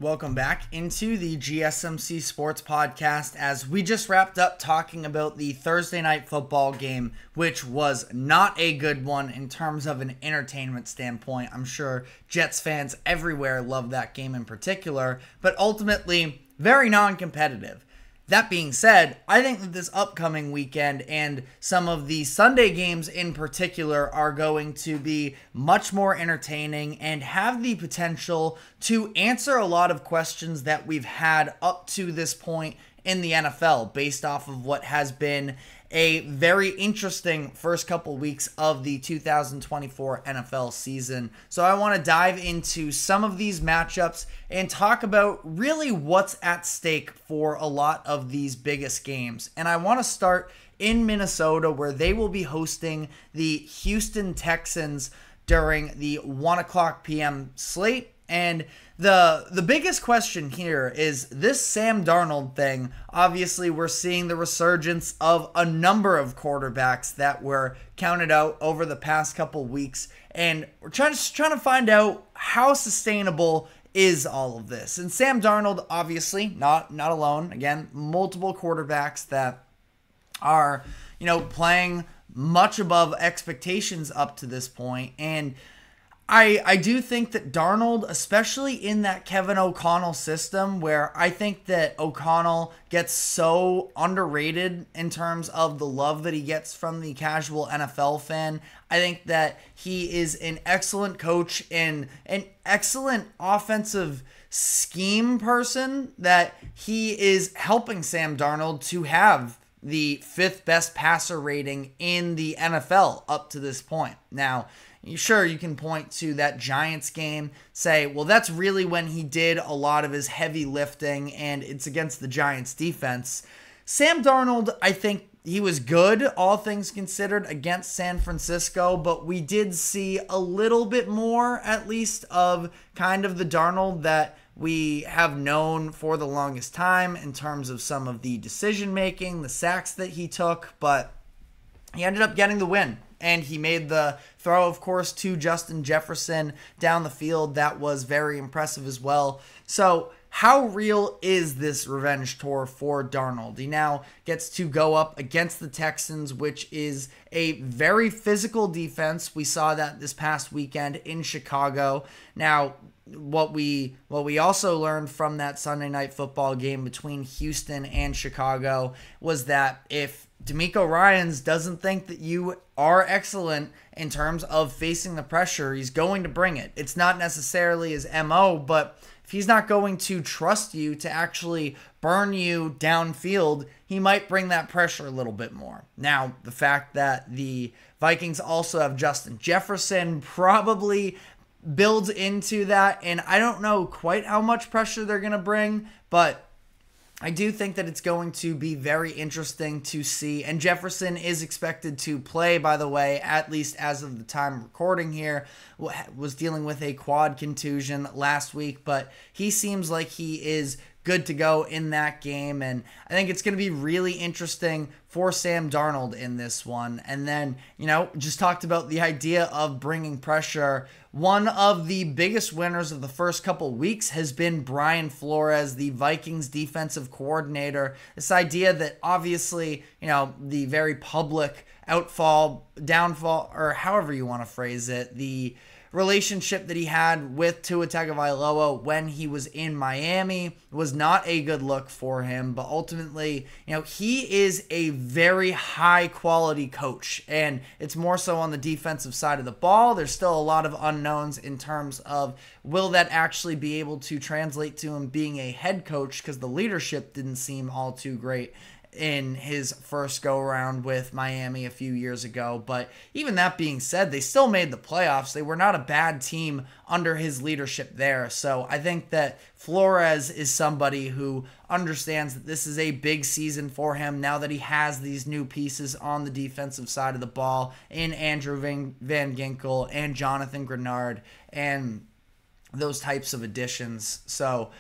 Welcome back into the GSMC Sports Podcast as we just wrapped up talking about the Thursday night football game, which was not a good one in terms of an entertainment standpoint. I'm sure Jets fans everywhere love that game in particular, but ultimately very non-competitive. That being said, I think that this upcoming weekend and some of the Sunday games in particular are going to be much more entertaining and have the potential to answer a lot of questions that we've had up to this point in the NFL based off of what has been a very interesting first couple weeks of the 2024 NFL season. So I want to dive into some of these matchups and talk about really what's at stake for a lot of these biggest games. And I want to start in Minnesota, where they will be hosting the Houston Texans during the 1 p.m. slate. And the biggest question here is this Sam Darnold thing. Obviously, we're seeing the resurgence of a number of quarterbacks that were counted out over the past couple weeks. And we're trying to find out how sustainable is all of this. And Sam Darnold, obviously, not alone. Again, multiple quarterbacks that are, playing much above expectations up to this point. And I do think that Darnold, especially in that Kevin O'Connell system, where I think that O'Connell gets so underrated in terms of the love that he gets from the casual NFL fan. I think that he is an excellent coach and an excellent offensive scheme person, that he is helping Sam Darnold to have the 5th best passer rating in the NFL up to this point. Now, sure, you can point to that Giants game, say, well, that's really when he did a lot of his heavy lifting, and it's against the Giants defense. Sam Darnold, I think he was good, all things considered, against San Francisco, but we did see a little bit more, at least, of kind of the Darnold that we have known for the longest time in terms of some of the decision-making, the sacks that he took, but he ended up getting the win. And he made the throw, of course, to Justin Jefferson down the field. That was very impressive as well. So how real is this revenge tour for Darnold? He now gets to go up against the Texans, which is a very physical defense. We saw that this past weekend in Chicago. Now, what we also learned from that Sunday night football game between Houston and Chicago was that if DeMeco Ryans doesn't think that you are excellent in terms of facing the pressure, he's going to bring it. It's not necessarily his MO, but if he's not going to trust you to actually burn you downfield, he might bring that pressure a little bit more. Now, the fact that the Vikings also have Justin Jefferson probably builds into that, and I don't know quite how much pressure they're going to bring, but I do think that it's going to be very interesting to see. And Jefferson is expected to play, by the way, at least as of the time recording here. Was dealing with a quad contusion last week, but he seems like he is good to go in that game. And I think it's going to be really interesting for Sam Darnold in this one. And then, just talked about the idea of bringing pressure. One of the biggest winners of the first couple weeks has been Brian Flores, the Vikings defensive coordinator. This idea that obviously, the very public downfall, or however you want to phrase it, the relationship that he had with Tua Tagovailoa when he was in Miami was not a good look for him, but ultimately, he is a very high quality coach, and it's more so on the defensive side of the ball. There's still a lot of unknowns in terms of will that actually be able to translate to him being a head coach, because the leadership didn't seem all too great in his first go-around with Miami a few years ago. But even that being said, they still made the playoffs. They were not a bad team under his leadership there. So I think that Flores is somebody who understands that this is a big season for him now that he has these new pieces on the defensive side of the ball in Andrew Van Ginkel and Jonathan Grenard and those types of additions. So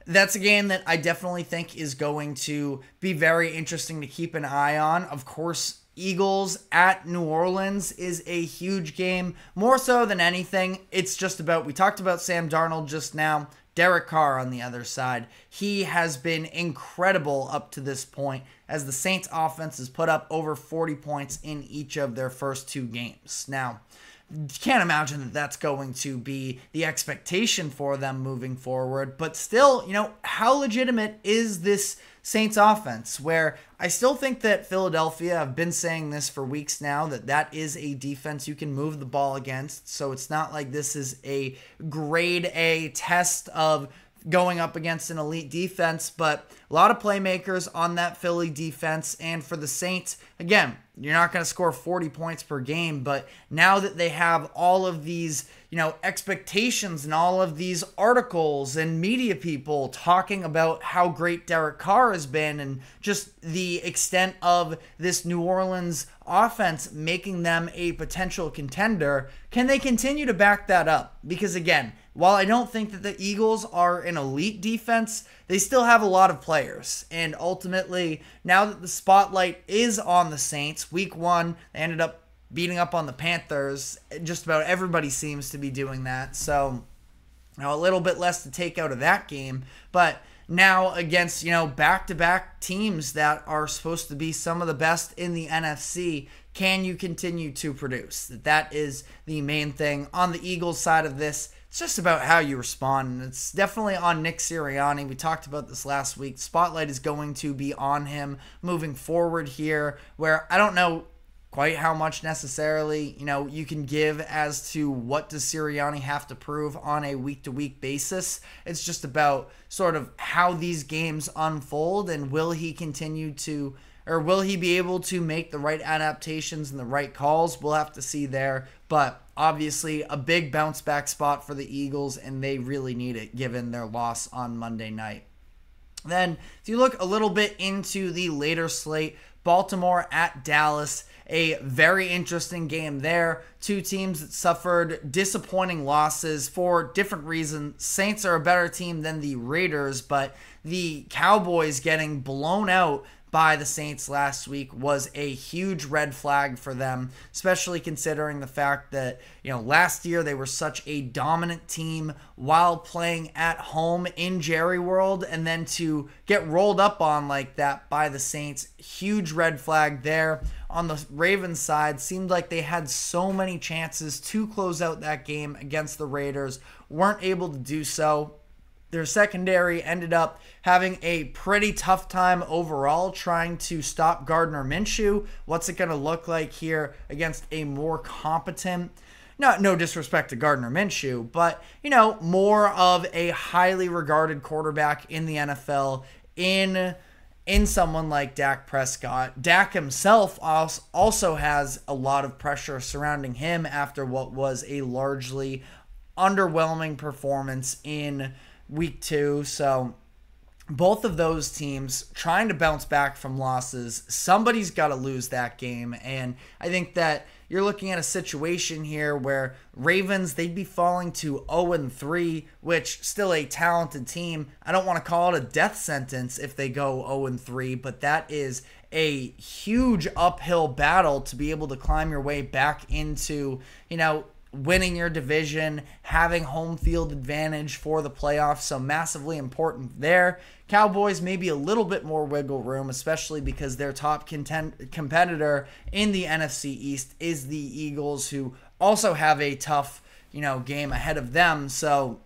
that's a game that I definitely think is going to be very interesting to keep an eye on. Of course, Eagles at New Orleans is a huge game. More so than anything, it's just about, we talked about Sam Darnold just now. Derek Carr on the other side, he has been incredible up to this point as the Saints offense has put up over 40 points in each of their first 2 games. Now, you can't imagine that that's going to be the expectation for them moving forward, but still, how legitimate is this Saints offense, where I still think that Philadelphia, I've been saying this for weeks now, that is a defense you can move the ball against, so it's not like this is a grade A test of going up against an elite defense, but a lot of playmakers on that Philly defense. And for the Saints, again, you're not going to score 40 points per game, but now that they have all of these, expectations and all of these articles and media people talking about how great Derek Carr has been and just the extent of this New Orleans offense making them a potential contender, can they continue to back that up? Because again, while I don't think that the Eagles are an elite defense, they still have a lot of players. And ultimately, now that the spotlight is on the Saints, week 1, they ended up beating up on the Panthers. Just about everybody seems to be doing that. So, a little bit less to take out of that game. But now against, back-to-back teams that are supposed to be some of the best in the NFC, can you continue to produce? That is the main thing. On the Eagles side of this, it's just about how you respond, and it's definitely on Nick Sirianni. We talked about this last week. Spotlight is going to be on him moving forward here, where I don't know quite how much necessarily, you can give as to what does Sirianni have to prove on a week-to-week basis. It's just about sort of how these games unfold, and will he continue to, or will he be able to make the right adaptations and the right calls? We'll have to see there, but obviously a big bounce-back spot for the Eagles, and they really need it given their loss on Monday night. Then, if you look a little bit into the later slate, Baltimore at Dallas, a very interesting game there. 2 teams that suffered disappointing losses for different reasons. Saints are a better team than the Raiders, but the Cowboys getting blown out by the Saints last week was a huge red flag for them, especially considering the fact that, last year they were such a dominant team while playing at home in Jerry World, and then to get rolled up on like that by the Saints, huge red flag there. On the Ravens side, seemed like they had so many chances to close out that game against the Raiders, weren't able to do so. Their secondary ended up having a pretty tough time overall trying to stop Gardner Minshew. What's it going to look like here against a more competent, no disrespect to Gardner Minshew, but, more of a highly regarded quarterback in the NFL in someone like Dak Prescott. Dak himself also has a lot of pressure surrounding him after what was a largely underwhelming performance in week 2, so both of those teams trying to bounce back from losses. Somebody's got to lose that game, and I think that you're looking at a situation here where Ravens, they'd be falling to 0-3, which still a talented team. I don't want to call it a death sentence if they go 0-3, but that is a huge uphill battle to be able to climb your way back into, winning your division, having home field advantage for the playoffs, so massively important there. Cowboys maybe a little bit more wiggle room, especially because their top competitor in the NFC East is the Eagles, who also have a tough, game ahead of them. So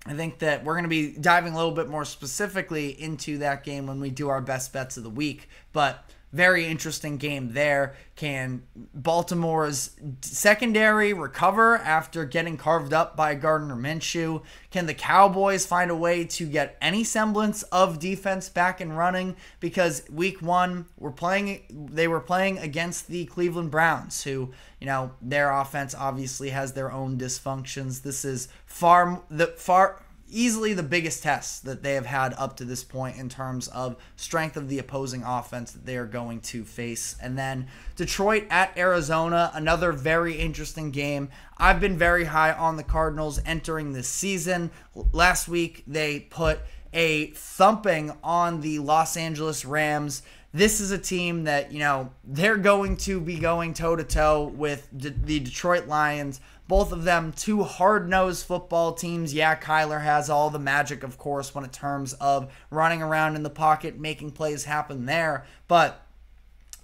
I think that we're going to be diving a little bit more specifically into that game when we do our best bets of the week, but very interesting game there. Can Baltimore's secondary recover after getting carved up by Gardner Minshew? Can the Cowboys find a way to get any semblance of defense back and running? Because week 1, they were playing against the Cleveland Browns, who, their offense obviously has their own dysfunctions. This is easily the biggest test that they have had up to this point in terms of strength of the opposing offense that they are going to face. And then Detroit at Arizona, another very interesting game. I've been very high on the Cardinals entering this season. Last week, they put a thumping on the Los Angeles Rams. This is a team that, they're going to be going toe-to-toe with the Detroit Lions. Both of them, two hard-nosed football teams. Yeah, Kyler has all the magic, of course, when in terms of running around in the pocket, making plays happen there. But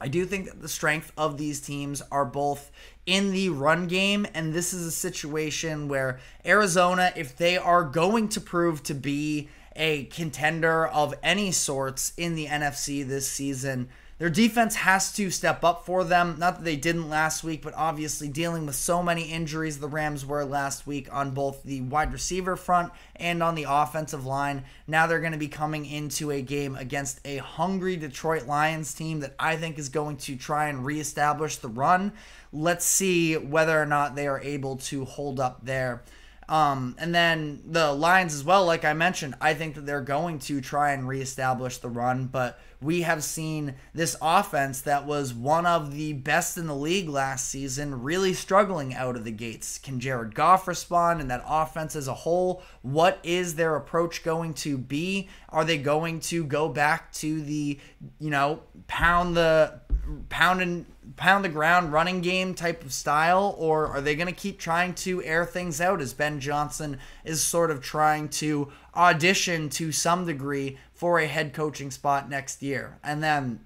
I do think that the strength of these teams are both in the run game, and this is a situation where Arizona, if they are going to prove to be a contender of any sorts in the NFC this season, their defense has to step up for them. Not that they didn't last week, but obviously dealing with so many injuries the Rams were last week on both the wide receiver front and on the offensive line. Now they're going to be coming into a game against a hungry Detroit Lions team that I think is going to try and reestablish the run. Let's see whether or not they are able to hold up there. And then the Lions as well, like I mentioned, I think that they're going to try and reestablish the run, but we have seen this offense that was one of the best in the league last season really struggling out of the gates. Can Jared Goff respond in that offense as a whole? What is their approach going to be? Are they going to go back to the, pound the ground running game type of style, or are they going to keep trying to air things out as Ben Johnson is sort of trying to audition to some degree for a head coaching spot next year? And then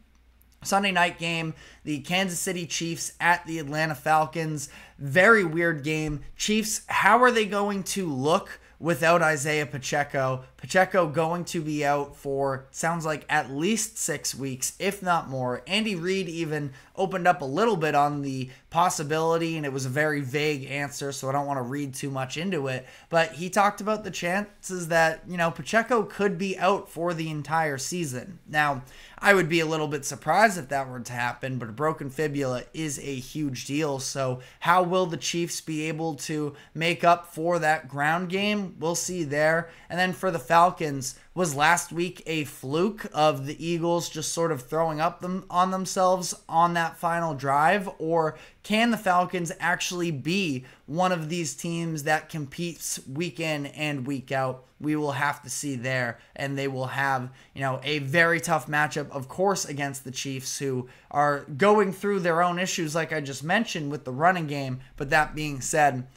Sunday night game, the Kansas City Chiefs at the Atlanta Falcons. Very weird game. Chiefs, how are they going to look without Isaiah Pacheco? Pacheco going to be out for, sounds like, at least 6 weeks, if not more. Andy Reid even opened up a little bit on the possibility, and it was a very vague answer, so I don't want to read too much into it. But he talked about the chances that, Pacheco could be out for the entire season. Now, I would be a little bit surprised if that were to happen, but a broken fibula is a huge deal. So how will the Chiefs be able to make up for that ground game? We'll see there. And then for the Falcons, was last week a fluke of the Eagles just sort of throwing up on themselves on that final drive? Or can the Falcons actually be one of these teams that competes week in and week out? We will have to see there, and they will have, a very tough matchup, of course, against the Chiefs, who are going through their own issues, like I just mentioned, with the running game. But that being said,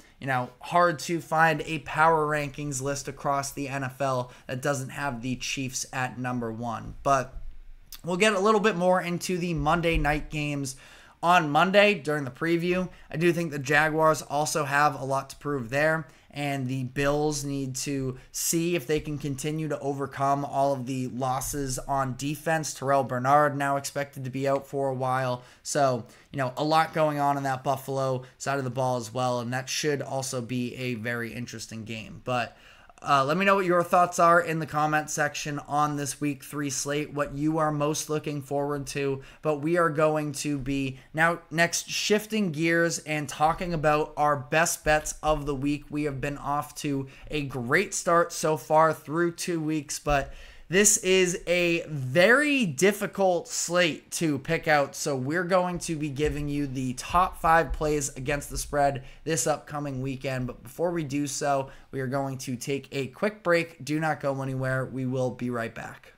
hard to find a power rankings list across the NFL that doesn't have the Chiefs at number 1. But we'll get a little bit more into the Monday night games on Monday during the preview. I do think the Jaguars also have a lot to prove there, and the Bills need to see if they can continue to overcome all of the losses on defense. Terrell Bernard now expected to be out for a while. So, a lot going on in that Buffalo side of the ball as well, and that should also be a very interesting game. But let me know what your thoughts are in the comment section on this Week 3 slate, what you are most looking forward to. But we are going to be now next shifting gears and talking about our best bets of the week. We have been off to a great start so far through 2 weeks, but this is a very difficult slate to pick out, so we're going to be giving you the top 5 plays against the spread this upcoming weekend. But before we do so, we are going to take a quick break. Do not go anywhere. We will be right back.